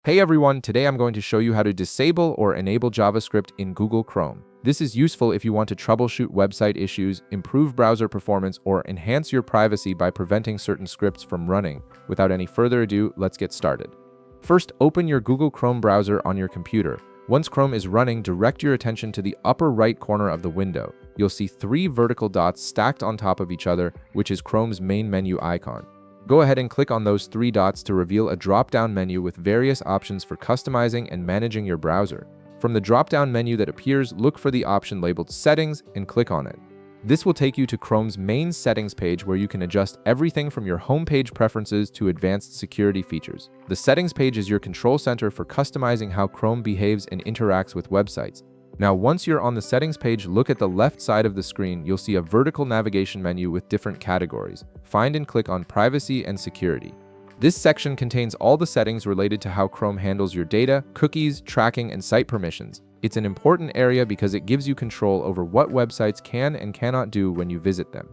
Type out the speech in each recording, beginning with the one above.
Hey everyone, today I'm going to show you how to disable or enable JavaScript in Google Chrome. This is useful if you want to troubleshoot website issues, improve browser performance, or enhance your privacy by preventing certain scripts from running. Without any further ado, let's get started. First, open your Google Chrome browser on your computer. Once Chrome is running, direct your attention to the upper right corner of the window. You'll see three vertical dots stacked on top of each other, which is Chrome's main menu icon. Go ahead and click on those three dots to reveal a drop-down menu with various options for customizing and managing your browser. From the drop-down menu that appears, look for the option labeled Settings and click on it. This will take you to Chrome's main settings page where you can adjust everything from your homepage preferences to advanced security features. The settings page is your control center for customizing how Chrome behaves and interacts with websites. Now, once you're on the settings page, look at the left side of the screen. You'll see a vertical navigation menu with different categories. Find and click on Privacy and Security. This section contains all the settings related to how Chrome handles your data, cookies, tracking, and site permissions. It's an important area because it gives you control over what websites can and cannot do when you visit them.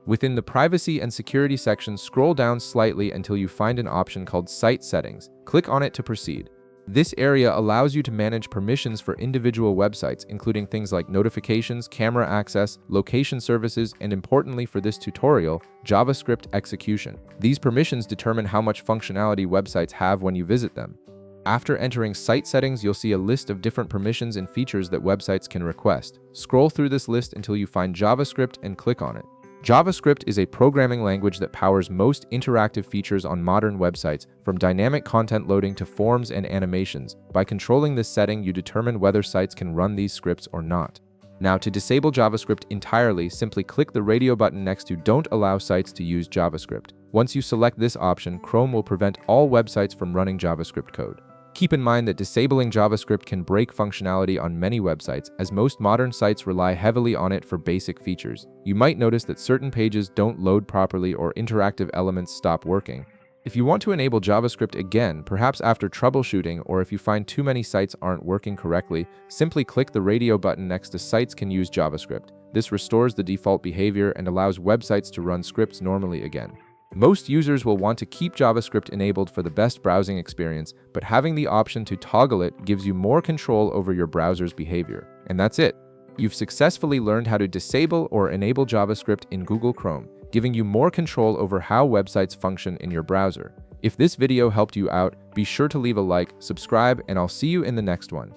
Within the Privacy and Security section, scroll down slightly until you find an option called Site Settings. Click on it to proceed. This area allows you to manage permissions for individual websites, including things like notifications, camera access, location services, and importantly for this tutorial, JavaScript execution. These permissions determine how much functionality websites have when you visit them. After entering site settings, you'll see a list of different permissions and features that websites can request. Scroll through this list until you find JavaScript and click on it. JavaScript is a programming language that powers most interactive features on modern websites, from dynamic content loading to forms and animations. By controlling this setting, you determine whether sites can run these scripts or not. Now, to disable JavaScript entirely, simply click the radio button next to Don't allow sites to use JavaScript. Once you select this option, Chrome will prevent all websites from running JavaScript code. Keep in mind that disabling JavaScript can break functionality on many websites, as most modern sites rely heavily on it for basic features. You might notice that certain pages don't load properly or interactive elements stop working. If you want to enable JavaScript again, perhaps after troubleshooting or if you find too many sites aren't working correctly, simply click the radio button next to Sites Can Use JavaScript. This restores the default behavior and allows websites to run scripts normally again. Most users will want to keep JavaScript enabled for the best browsing experience, but having the option to toggle it gives you more control over your browser's behavior. And that's it. You've successfully learned how to disable or enable JavaScript in Google Chrome, giving you more control over how websites function in your browser. If this video helped you out, be sure to leave a like, subscribe, and I'll see you in the next one.